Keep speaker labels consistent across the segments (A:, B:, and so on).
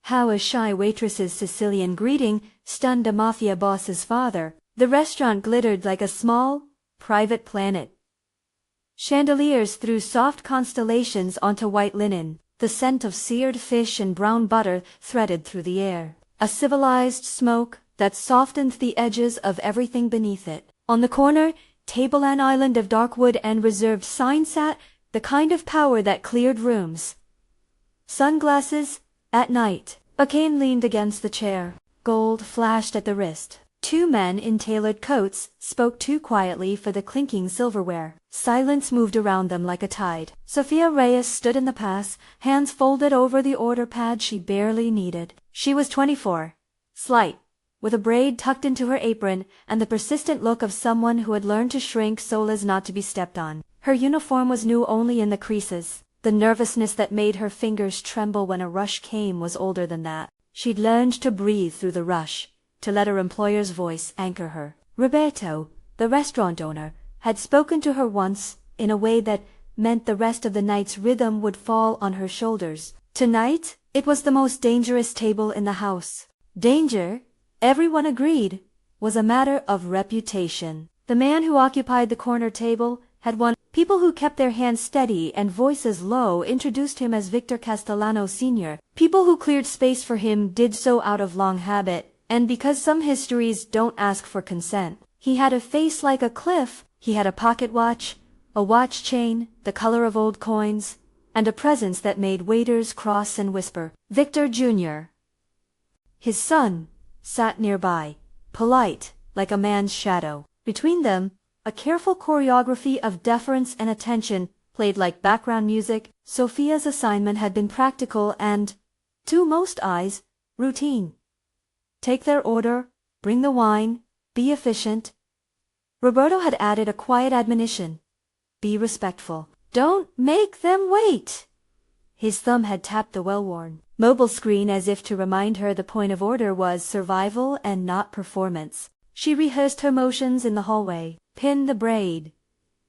A: How a shy waitress's Sicilian greeting stunned a Mafia boss's father. The restaurant glittered like a small, private planet. Chandeliers threw soft constellations onto white linen. The scent of seared fish and brown butter threaded through the air. A civilized smoke that softened the edges of everything beneath it. On the corner table an island of dark wood and reserved sign sat, the kind of power that cleared rooms. Sunglasses, at night. A cane leaned against the chair. Gold flashed at the wrist. Two men in tailored coats spoke too quietly for the clinking silverware. Silence moved around them like a tide. Sophia Reyes stood in the pass, hands folded over the order pad she barely needed. She was 24, slight, with a braid tucked into her apron and the persistent look of someone who had learned to shrink so as not to be stepped on. Her uniform was new only in the creases. The nervousness that made her fingers tremble when a rush came was older than that. She'd learned to breathe through the rush, to let her employer's voice anchor her. Roberto, the restaurant owner, had spoken to her once in a way that meant the rest of the night's rhythm would fall on her shoulders. Tonight, it was the most dangerous table in the house. Danger, everyone agreed, was a matter of reputation. The man who occupied the corner table had won. People who kept their hands steady and voices low introduced him as Victor Castellano Sr. People who cleared space for him did so out of long habit, and because some histories don't ask for consent. He had a face like a cliff. He had a pocket watch, a watch chain, the color of old coins, and a presence that made waiters cross and whisper, "Victor Jr." His son sat nearby, polite, like a man's shadow. Between them, a careful choreography of deference and attention played like background music. Sophia's assignment had been practical and, to most eyes, routine. Take their order, bring the wine, be efficient. Roberto had added a quiet admonition. Be respectful. Don't make them wait. His thumb had tapped the well-worn mobile screen as if to remind her the point of order was survival and not performance. She rehearsed her motions in the hallway. Pin the braid.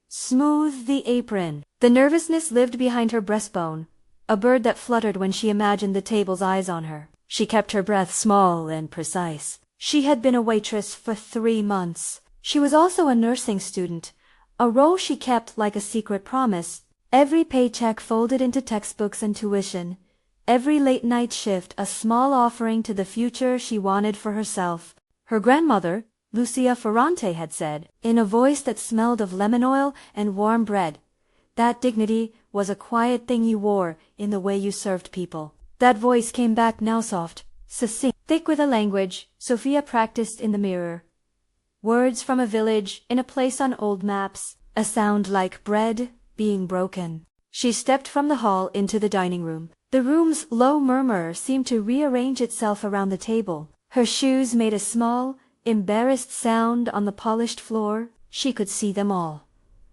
A: Smooth the apron. The nervousness lived behind her breastbone, a bird that fluttered when she imagined the table's eyes on her. She kept her breath small and precise. She had been a waitress for 3 months. She was also a nursing student, a role she kept like a secret promise. Every paycheck folded into textbooks and tuition, every late-night shift a small offering to the future she wanted for herself. Her grandmother, Lucia Ferrante, had said, in a voice that smelled of lemon oil and warm bread, that dignity was a quiet thing you wore in the way you served people. That voice came back now, soft, succinct, thick with a language Sophia practiced in the mirror. Words from a village in a place on old maps, a sound like bread being broken. She stepped from the hall into the dining room. The room's low murmur seemed to rearrange itself around the table. Her shoes made a small, embarrassed sound on the polished floor. She could see them all.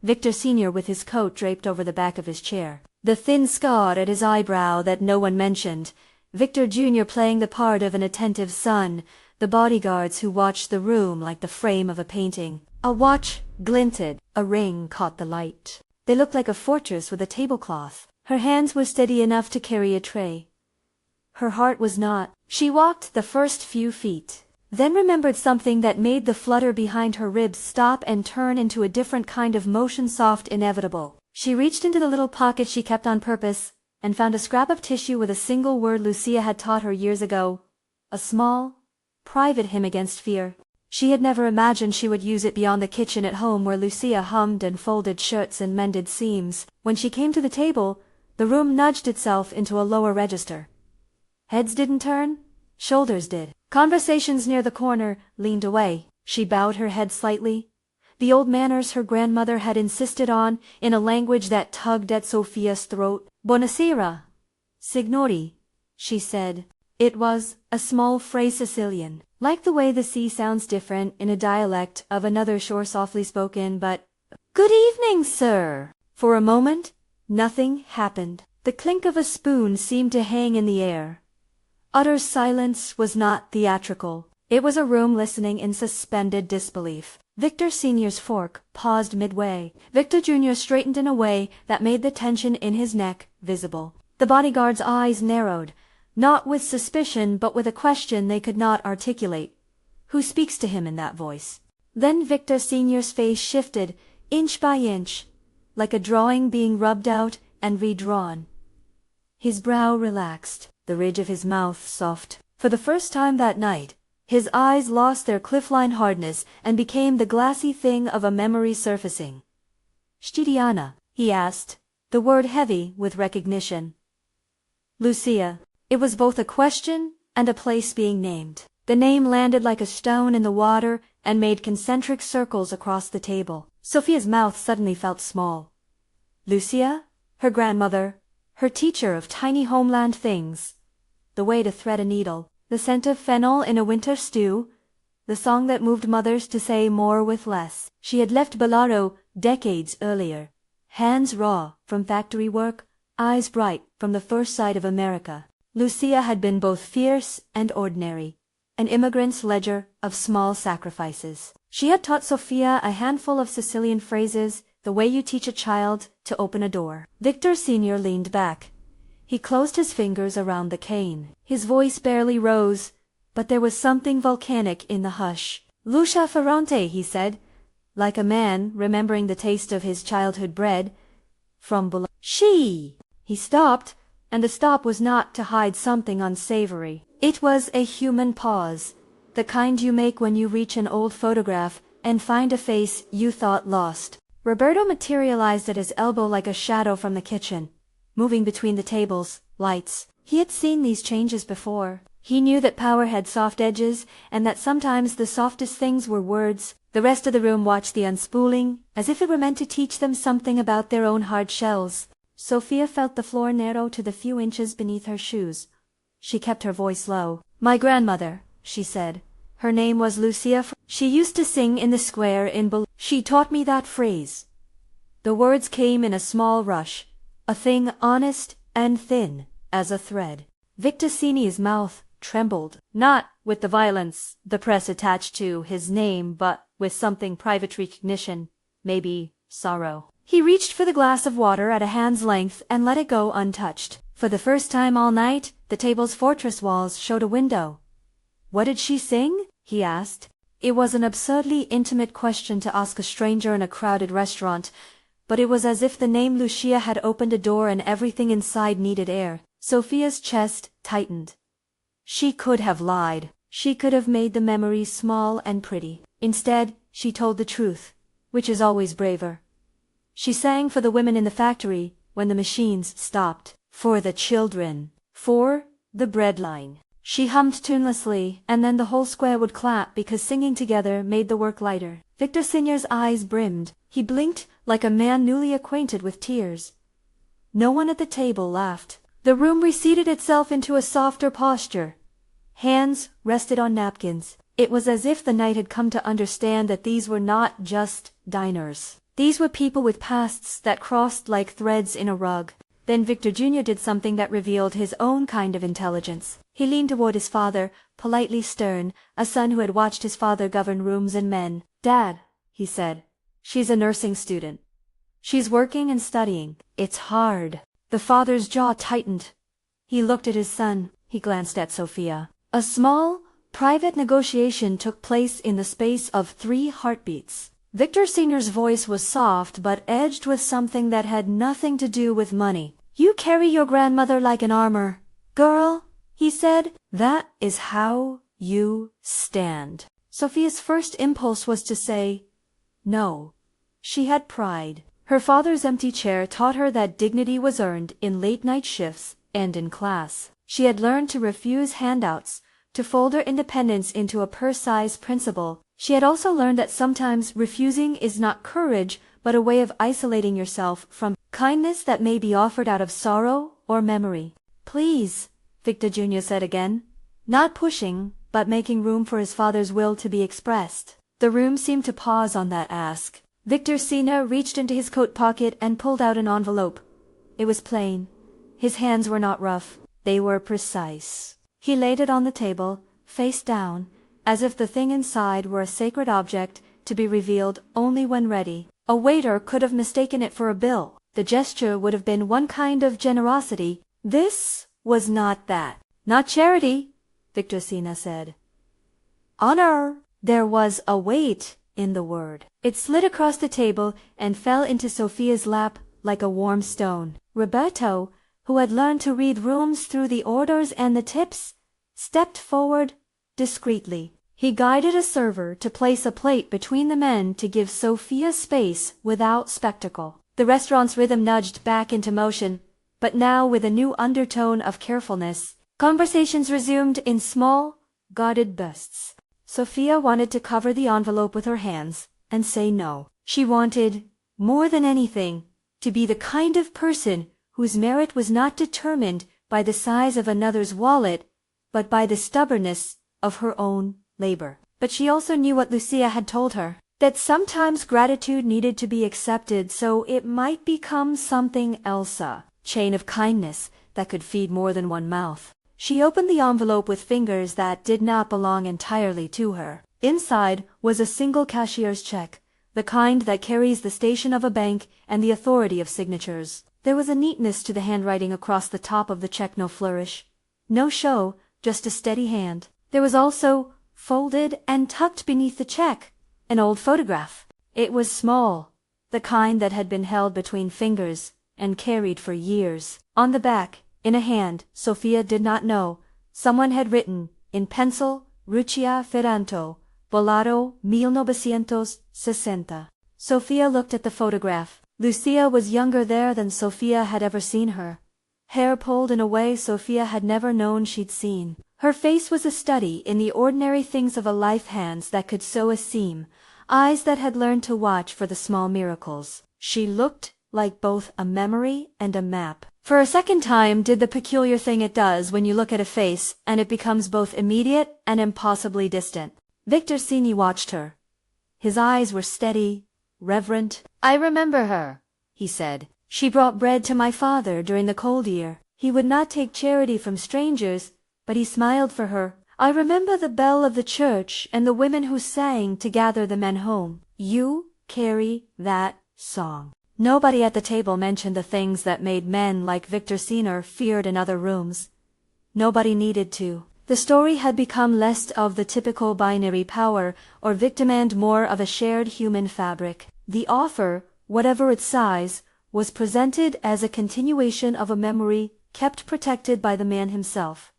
A: Victor Sr. with his coat draped over the back of his chair. The thin scar at his eyebrow that no one mentioned. Victor Jr. playing the part of an attentive son. The bodyguards who watched the room like the frame of a painting. A watch glinted. A ring caught the light. They looked like a fortress with a tablecloth. Her hands were steady enough to carry a tray. Her heart was not. She walked the first few feet, then remembered something that made the flutter behind her ribs stop and turn into a different kind of motion, soft, inevitable. She reached into the little pocket she kept on purpose, and found a scrap of tissue with a single word Lucia had taught her years ago. A small, private hymn against fear. She had never imagined she would use it beyond the kitchen at home where Lucia hummed and folded shirts and mended seams. When she came to the table, the room nudged itself into a lower register. Heads didn't turn, shoulders did. Conversations near the corner leaned away. She bowed her head slightly. The old manners her grandmother had insisted on in a language that tugged at Sophia's throat. Buonasera, signori, she said. It was a small phrase Sicilian, like the way the sea sounds different in a dialect of another shore, softly spoken, but, "Good evening, sir." For a moment, nothing happened. The clink of a spoon seemed to hang in the air. Utter silence was not theatrical. It was a room listening in suspended disbelief. Victor Sr.'s fork paused midway. Victor Jr. straightened in a way that made the tension in his neck visible. The bodyguard's eyes narrowed. not with suspicion but with a question they could not articulate. Who speaks to him in that voice? Then Victor Senior's face shifted, inch by inch, like a drawing being rubbed out and redrawn. His brow relaxed, the ridge of his mouth soft. For the first time that night, his eyes lost their cliff-line hardness and became the glassy thing of a memory surfacing. "Shtidiana?" he asked, the word heavy with recognition. "Lucia." It was both a question and a place being named. The name landed like a stone in the water and made concentric circles across the table. Sophia's mouth suddenly felt small. Lucia? Her grandmother, her teacher of tiny homeland things. The way to thread a needle, the scent of fennel in a winter stew, the song that moved mothers to say more with less. She had left Bolaro decades earlier, hands raw from factory work, eyes bright from the first sight of America. Lucia had been both fierce and ordinary, an immigrant's ledger of small sacrifices. She had taught Sophia a handful of Sicilian phrases, the way you teach a child to open a door. Victor Senior leaned back. He closed his fingers around the cane. His voice barely rose, but there was something volcanic in the hush. "Lucia Ferrante," he said, like a man remembering the taste of his childhood bread. "From below." "She!" He stopped, and the stop was not to hide something unsavory. It was a human pause, the kind you make when you reach an old photograph and find a face you thought lost. Roberto materialized at his elbow like a shadow from the kitchen, moving between the tables, lights. He had seen these changes before. He knew that power had soft edges, and that sometimes the softest things were words. The rest of the room watched the unspooling, as if it were meant to teach them something about their own hard shells. Sophia felt the floor narrow to the few inches beneath her shoes. She kept her voice low. "My grandmother," she said. Her name was Lucia. She used to sing in the square in Bologna. She taught me that phrase. The words came in a small rush, a thing honest and thin as a thread. Victor Senior's mouth trembled, not with the violence the press attached to his name, but with something private recognition, maybe sorrow. He reached for the glass of water at a hand's length and let it go untouched. For the first time all night, the table's fortress walls showed a window. "What did she sing?" he asked. It was an absurdly intimate question to ask a stranger in a crowded restaurant, but it was as if the name Lucia had opened a door and everything inside needed air. Sophia's chest tightened. She could have lied. She could have made the memory small and pretty. Instead, she told the truth, which is always braver. She sang for the women in the factory when the machines stopped, for the children, for the breadline. She hummed tunelessly, and then the whole square would clap because singing together made the work lighter. Victor Senior's eyes brimmed. He blinked like a man newly acquainted with tears. No one at the table laughed. The room receded itself into a softer posture. Hands rested on napkins. It was as if the night had come to understand that these were not just diners. These were people with pasts that crossed like threads in a rug. Then Victor Jr. did something that revealed his own kind of intelligence. He leaned toward his father, politely stern, a son who had watched his father govern rooms and men. "Dad," he said, "she's a nursing student. She's working and studying. It's hard." The father's jaw tightened. He looked at his son. He glanced at Sophia. A small, private negotiation took place in the space of 3 heartbeats. Victor Senior's voice was soft but edged with something that had nothing to do with money. "You carry your grandmother like an armor, girl," he said. "That is how you stand." Sophia's first impulse was to say no. She had pride. Her father's empty chair taught her that dignity was earned in late-night shifts and in class. She had learned to refuse handouts, to fold her independence into a purse-size principle. She had also learned that sometimes refusing is not courage, but a way of isolating yourself from kindness that may be offered out of sorrow or memory. "Please," Victor Jr. said again, not pushing, but making room for his father's will to be expressed. The room seemed to pause on that ask. Victor Senior reached into his coat pocket and pulled out an envelope. It was plain. His hands were not rough. They were precise. He laid it on the table, face down, as if the thing inside were a sacred object to be revealed only when ready. A waiter could have mistaken it for a bill. The gesture would have been one kind of generosity. This was not that. Not charity, Victorina said. Honor. There was a weight in the word. It slid across the table and fell into Sophia's lap like a warm stone. Roberto, who had learned to read rooms through the orders and the tips, stepped forward discreetly. He guided a server to place a plate between the men to give Sophia space without spectacle. The restaurant's rhythm nudged back into motion, but now with a new undertone of carefulness. Conversations resumed in small, guarded bursts. Sophia wanted to cover the envelope with her hands and say no. She wanted, more than anything, to be the kind of person whose merit was not determined by the size of another's wallet, but by the stubbornness of her own labor. But she also knew what Lucia had told her, that sometimes gratitude needed to be accepted so it might become something else, a chain of kindness that could feed more than one mouth. She opened the envelope with fingers that did not belong entirely to her. Inside was a single cashier's check, the kind that carries the station of a bank and the authority of signatures. There was a neatness to the handwriting across the top of the check, no flourish, no show, just a steady hand. There was also, folded and tucked beneath the check, an old photograph. It was small, the kind that had been held between fingers and carried for years. On the back, in a hand Sophia did not know, someone had written, in pencil, Rucia Ferranto, Volado 1960. Sophia looked at the photograph. Lucia was younger there than Sophia had ever seen her. Hair pulled in a way Sophia had never known she'd seen. Her face was a study in the ordinary things of a life, hands that could sew a seam, eyes that had learned to watch for the small miracles. She looked like both a memory and a map. For a second time did the peculiar thing it does when you look at a face and it becomes both immediate and impossibly distant. Victorina watched her. His eyes were steady, reverent. I remember her, he said. She brought bread to my father during the cold year. He would not take charity from strangers, but he smiled for her. I remember the bell of the church and the women who sang to gather the men home. You carry that song. Nobody at the table mentioned the things that made men like Victorina feared in other rooms. Nobody needed to. The story had become less of the typical binary power or victim and more of a shared human fabric. The offer, whatever its size, was presented as a continuation of a memory kept protected by the man himself.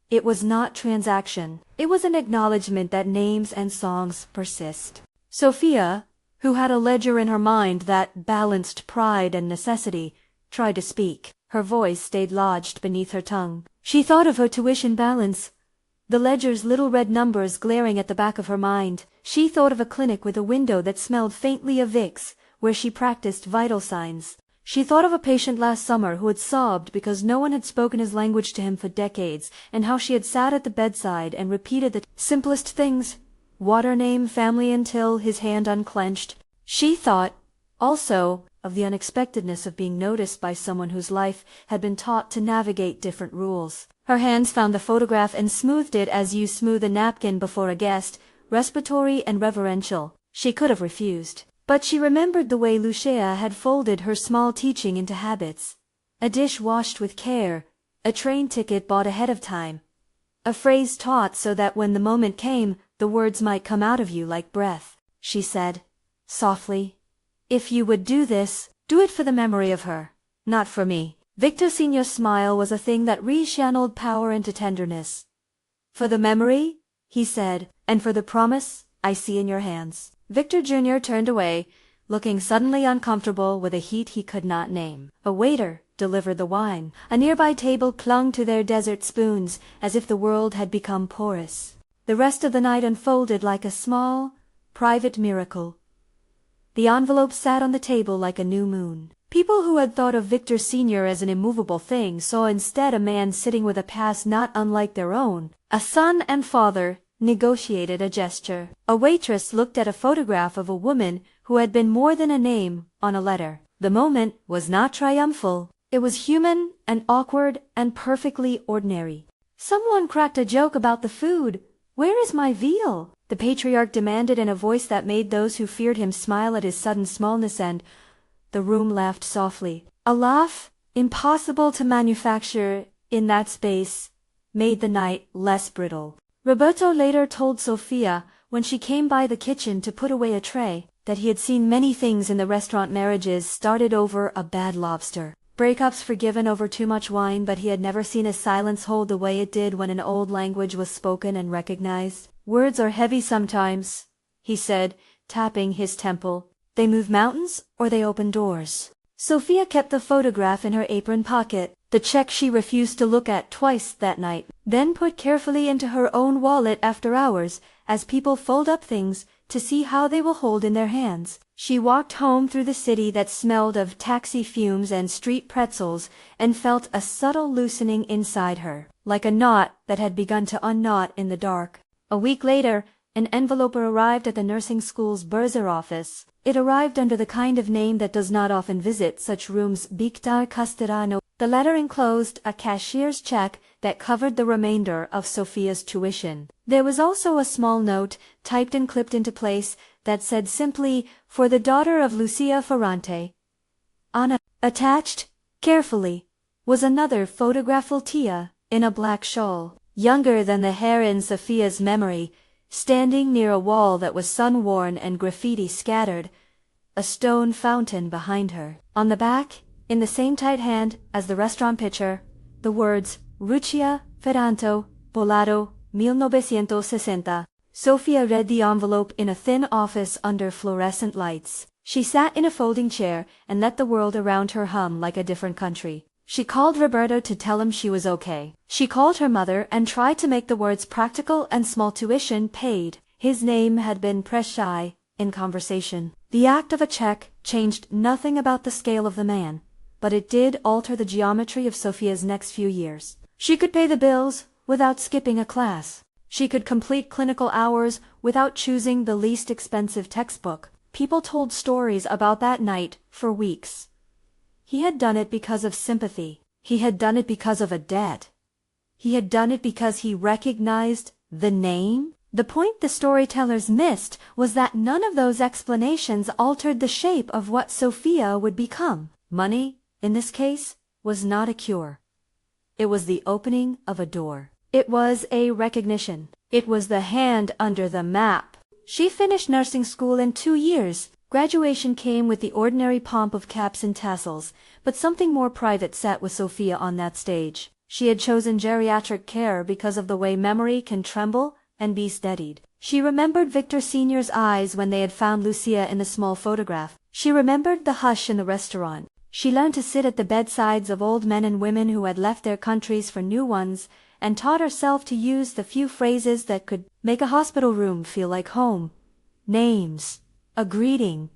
A: It was not transaction. It was an acknowledgement that names and songs persist. Sophia, who had a ledger in her mind that balanced pride and necessity, tried to speak. Her voice stayed lodged beneath her tongue. She thought of her tuition balance, the ledger's little red numbers glaring at the back of her mind. She thought of a clinic with a window that smelled faintly of Vicks, where she practiced vital signs. She thought of a patient last summer who had sobbed because no one had spoken his language to him for decades, and how she had sat at the bedside and repeated the simplest things, water, name, family, until his hand unclenched. She thought, also, of the unexpectedness of being noticed by someone whose life had been taught to navigate different rules. Her hands found the photograph and smoothed it as you smooth a napkin before a guest, respiratory and reverential. She could have refused. But she remembered the way Lucia had folded her small teaching into habits. A dish washed with care, a train ticket bought ahead of time, a phrase taught so that when the moment came, the words might come out of you like breath. She said, softly, if you would do this, do it for the memory of her, not for me. Victorina's smile was a thing that rechanneled power into tenderness. For the memory, he said, and for the promise I see in your hands. Victor Jr. turned away, looking suddenly uncomfortable with a heat he could not name. A waiter delivered the wine. A nearby table clung to their desert spoons, as if the world had become porous. The rest of the night unfolded like a small, private miracle. The envelope sat on the table like a new moon. People who had thought of Victor Sr. as an immovable thing saw instead a man sitting with a past not unlike their own. A son and father negotiated a gesture. A waitress looked at a photograph of a woman who had been more than a name on a letter. The moment was not triumphal. It was human and awkward and perfectly ordinary. Someone cracked a joke about the food. Where is my veal? The patriarch demanded in a voice that made those who feared him smile at his sudden smallness, and the room laughed softly. A laugh, impossible to manufacture in that space, made the night less brittle. Roberto later told Sophia, when she came by the kitchen to put away a tray, that he had seen many things in the restaurant: marriages started over a bad lobster, breakups forgiven over too much wine, but he had never seen a silence hold the way it did when an old language was spoken and recognized. "Words are heavy sometimes," he said, tapping his temple. "They move mountains, or they open doors." Sophia kept the photograph in her apron pocket, the check she refused to look at twice that night, then put carefully into her own wallet after hours, as people fold up things to see how they will hold in their hands. She walked home through the city that smelled of taxi fumes and street pretzels, and felt a subtle loosening inside her, like a knot that had begun to unknot in the dark. A week later, an envelope arrived at the nursing school's bursar office. It arrived under the kind of name that does not often visit such rooms: Victor Castellano. The letter enclosed a cashier's check that covered the remainder of Sophia's tuition. There was also a small note, typed and clipped into place, that said simply, "For the daughter of Lucia Ferrante, Anna." Attached, carefully, was another photograph of Tia, in a black shawl, younger than the hair in Sophia's memory, standing near a wall that was sun-worn and graffiti scattered, a stone fountain behind her. On the back, in the same tight hand as the restaurant picture, the words, "Ruccia Ferranto, Bolado, 1960. Sophia read the envelope in a thin office under fluorescent lights. She sat in a folding chair and let the world around her hum like a different country. She called Roberto to tell him she was okay. She called her mother and tried to make the words practical and small tuition paid. His name had been pressed shy in conversation. The act of a check changed nothing about the scale of the man, but it did alter the geometry of Sophia's next few years. She could pay the bills without skipping a class. She could complete clinical hours without choosing the least expensive textbook. People told stories about that night for weeks. He had done it because of sympathy. He had done it because of a debt. He had done it because he recognized the name. The point the storytellers missed was that none of those explanations altered the shape of what Sophia would become. Money, in this case, was not a cure. It was the opening of a door. It was a recognition. It was the hand under the map. She finished nursing school in 2 years. Graduation came with the ordinary pomp of caps and tassels, but something more private sat with Sophia on that stage. She had chosen geriatric care because of the way memory can tremble and be steadied. She remembered Victor Sr.'s eyes when they had found Lucia in the small photograph. She remembered the hush in the restaurant. She learned to sit at the bedsides of old men and women who had left their countries for new ones, and taught herself to use the few phrases that could make a hospital room feel like home. Names, a greeting,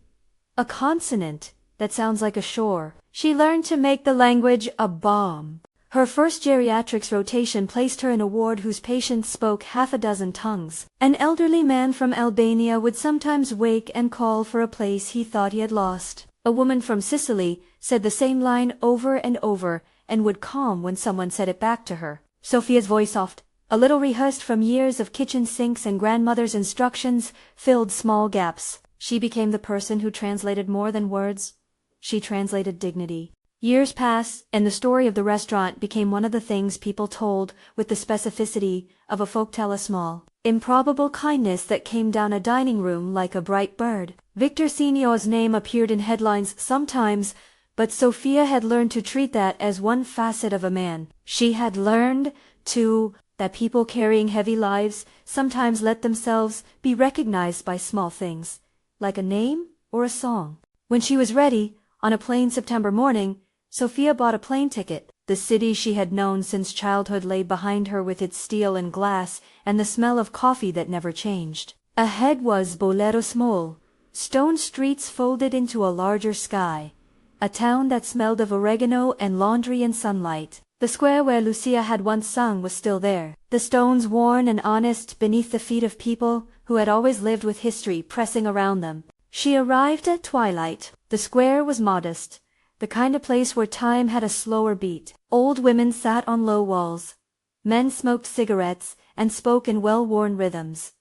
A: a consonant that sounds like a shore. She learned to make the language a bomb. Her first geriatrics rotation placed her in a ward whose patients spoke half a dozen tongues. An elderly man from Albania would sometimes wake and call for a place he thought he had lost. A woman from Sicily said the same line over and over and would calm when someone said it back to her. Sophia's voice, soft, a little rehearsed from years of kitchen sinks and grandmother's instructions, filled small gaps. She became the person who translated more than words. She translated dignity. Years passed, and the story of the restaurant became one of the things people told with the specificity of a folktale, a small, improbable kindness that came down a dining room like a bright bird. Victor Sr.'s name appeared in headlines sometimes, but Sophia had learned to treat that as one facet of a man. She had learned, too, that people carrying heavy lives sometimes let themselves be recognized by small things, like a name or a song. When she was ready, on a plain September morning, Sophia bought a plane ticket. The city she had known since childhood lay behind her with its steel and glass and the smell of coffee that never changed. Ahead was Bolero Small, stone streets folded into a larger sky, a town that smelled of oregano and laundry and sunlight. The square where Lucia had once sung was still there, the stones worn and honest beneath the feet of people who had always lived with history pressing around them. She arrived at twilight. The square was modest, the kind of place where time had a slower beat. Old women sat on low walls. Men smoked cigarettes and spoke in well-worn rhythms.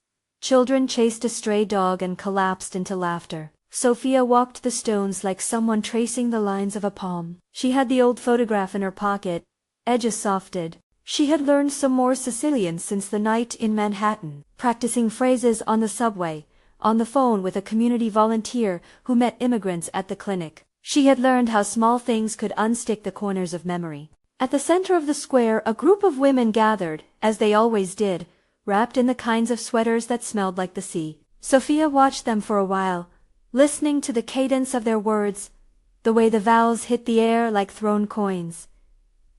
A: Children chased a stray dog and collapsed into laughter. Sophia walked the stones like someone tracing the lines of a palm. She had the old photograph in her pocket, edges softed. She had learned some more Sicilian since the night in Manhattan, practicing phrases on the subway, on the phone with a community volunteer who met immigrants at the clinic. She had learned how small things could unstick the corners of memory. At the center of the square, a group of women gathered, as they always did, wrapped in the kinds of sweaters that smelled like the sea. Sophia watched them for a while, listening to the cadence of their words, the way the vowels hit the air like thrown coins.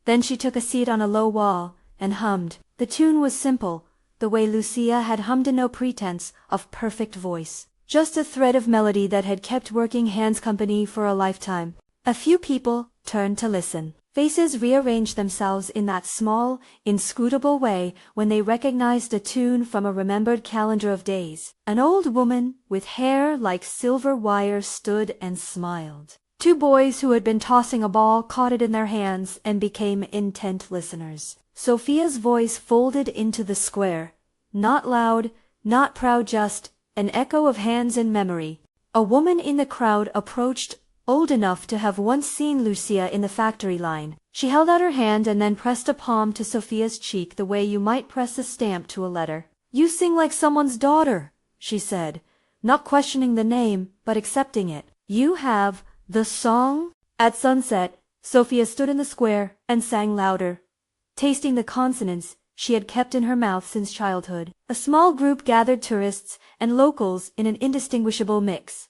A: Then she took a seat on a low wall and hummed. The tune was simple, the way Lucia had hummed in no pretense of perfect voice. Just a thread of melody that had kept working hands company for a lifetime. A few people turned to listen. Faces rearranged themselves in that small, inscrutable way when they recognized a tune from a remembered calendar of days. An old woman with hair like silver wire stood and smiled. Two boys who had been tossing a ball caught it in their hands and became intent listeners. Sophia's voice folded into the square. Not loud, not proud, just an echo of hands and memory. A woman in the crowd approached, old enough to have once seen Lucia in the factory line. She held out her hand and then pressed a palm to Sophia's cheek the way you might press a stamp to a letter. "You sing like someone's daughter," she said, not questioning the name, but accepting it. "You have the song?" At sunset, Sophia stood in the square and sang louder, tasting the consonants she had kept in her mouth since childhood. A small group gathered, tourists and locals in an indistinguishable mix.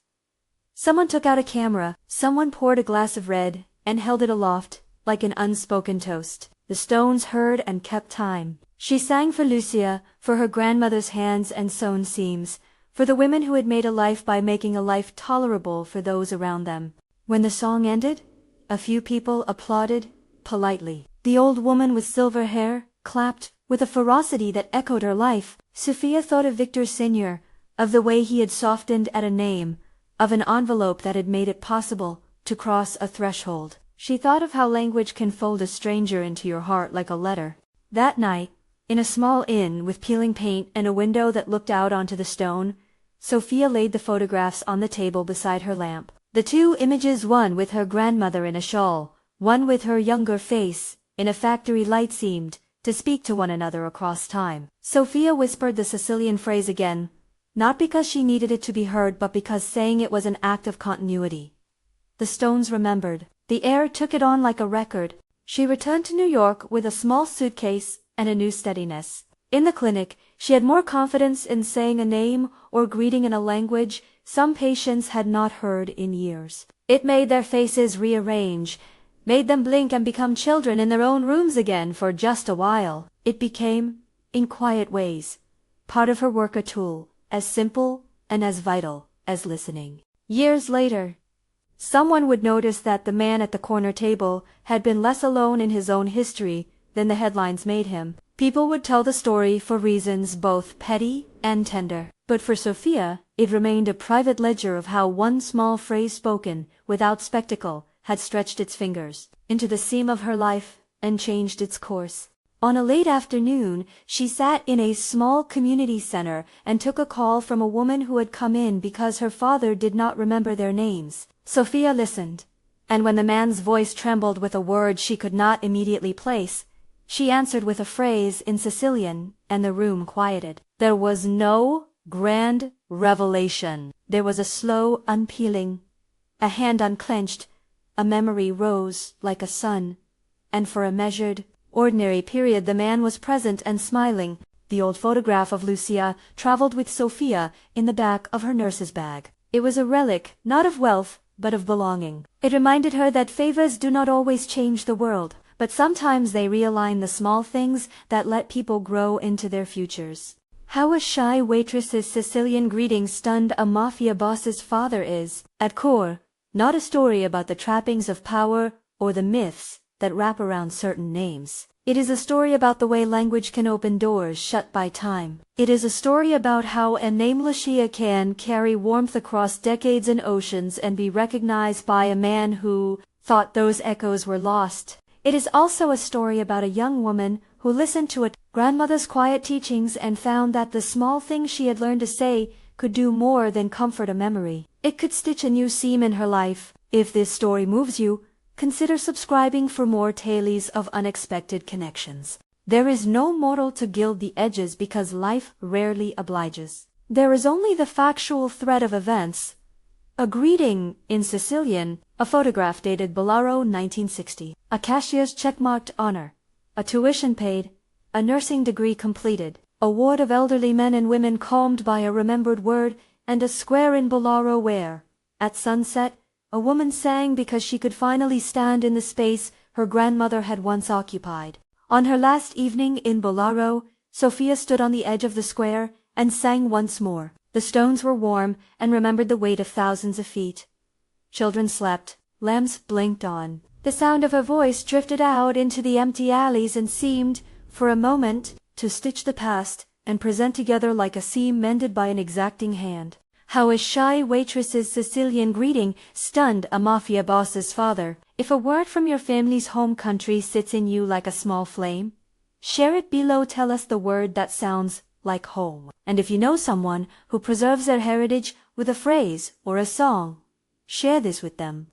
A: Someone took out a camera, someone poured a glass of red, and held it aloft, like an unspoken toast. The stones heard and kept time. She sang for Lucia, for her grandmother's hands and sewn seams, for the women who had made a life by making a life tolerable for those around them. When the song ended, a few people applauded, politely. The old woman with silver hair clapped, with a ferocity that echoed her life. Sophia thought of Victor Senior, of the way he had softened at a name, of an envelope that had made it possible to cross a threshold. She thought of how language can fold a stranger into your heart like a letter. That night, in a small inn with peeling paint and a window that looked out onto the stone, Sophia laid the photographs on the table beside her lamp. The two images, one with her grandmother in a shawl, one with her younger face, in a factory light, seemed to speak to one another across time. Sophia whispered the Sicilian phrase again, not because she needed it to be heard but because saying it was an act of continuity. The stones remembered. The air took it on like a record. She returned to New York with a small suitcase and a new steadiness. In the clinic, she had more confidence in saying a name or greeting in a language some patients had not heard in years. It made their faces rearrange, made them blink and become children in their own rooms again for just a while. It became, in quiet ways, part of her work, a tool, as simple and as vital as listening. Years later, someone would notice that the man at the corner table had been less alone in his own history than the headlines made him. People would tell the story for reasons both petty and tender. But for Sophia, it remained a private ledger of how one small phrase spoken, without spectacle, had stretched its fingers into the seam of her life and changed its course. On a late afternoon, she sat in a small community center and took a call from a woman who had come in because her father did not remember their names. Sophia listened, and when the man's voice trembled with a word she could not immediately place, she answered with a phrase in Sicilian, and the room quieted. There was no grand revelation. There was a slow unpeeling, a hand unclenched, a memory rose like a sun, and for a measured, ordinary period the man was present and smiling. The old photograph of Lucia traveled with Sophia in the back of her nurse's bag. It was a relic, not of wealth, but of belonging. It reminded her that favors do not always change the world, but sometimes they realign the small things that let people grow into their futures. How a shy waitress's Sicilian greeting stunned a mafia boss's father is, at core, not a story about the trappings of power or the myths that wrap around certain names. It is a story about the way language can open doors shut by time. It is a story about how a name Lucia can carry warmth across decades and oceans and be recognized by a man who thought those echoes were lost. It is also a story about a young woman who listened to a grandmother's quiet teachings and found that the small things she had learned to say could do more than comfort a memory. It could stitch a new seam in her life. If this story moves you, consider subscribing for more tales of unexpected connections. There is no mortal to gild the edges because life rarely obliges. There is only the factual thread of events. A greeting, in Sicilian, a photograph dated Bolaro 1960, a cashier's check-marked honor, a tuition paid, a nursing degree completed, a ward of elderly men and women calmed by a remembered word, and a square in Bolaro where, at sunset, a woman sang because she could finally stand in the space her grandmother had once occupied. On her last evening in Bolaro, Sophia stood on the edge of the square and sang once more. The stones were warm and remembered the weight of thousands of feet. Children slept, lamps blinked on. The sound of her voice drifted out into the empty alleys and seemed, for a moment, to stitch the past and present together like a seam mended by an exacting hand. How a shy waitress's Sicilian greeting stunned a mafia boss's father. If a word from your family's home country sits in you like a small flame, share it below. Tell us the word that sounds like home. And if you know someone who preserves their heritage with a phrase or a song, share this with them.